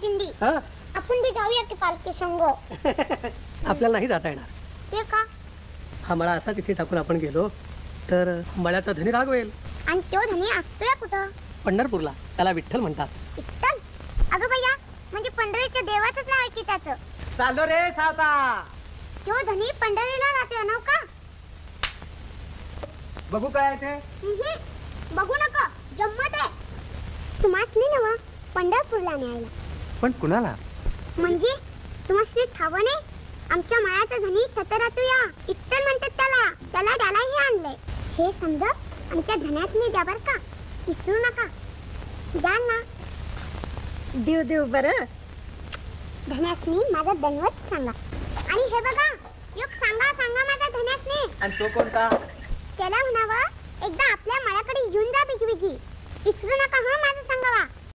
दिंडी आपण बी जाऊया की पालखी संग. आपल्याला नाही जाता येणार. ते का? हा मळा असा तिथे टाकून आपण गेलो तर मळ्याचा धनी रागवेल. आणि तो धनी असतोय कुठं? पंढरपूरला. त्याला विठ्ठल म्हणतात. विठ्ठल? अगं भैया, म्हणजे पंढरीच्या देवाचंच नाव आहे की त्याचं? चालो रे सावता. तो धनी पंढरीला राहतोय ना का? बघू काय ते? बघू नका, जम्मत आहे. तुम्हासनी नव पंढरपूरला न्यायला. पण कुणाला? म्हणजे तुम्हासनी ठाव नाही? आमच्या मायाचा धनी तत राहतोया. विठ्ठल म्हणतात त्याला. त्याला त्यालाही आणलंय. हे समजा आमच्या धन्यासनी द्या बर का, विसरू नका. द्याल ना? देव देव बरं. धन्यासनी माझा दनवत सांगा. आणि हे बघा, योग सांगा सांगा माझा धन्यासनी. आणि तो कोणता? त्याला म्हणावं एकदा आपल्या मायाकडे येऊन जा बिगी बिगी. विसरू नका हा माझं सांगावा.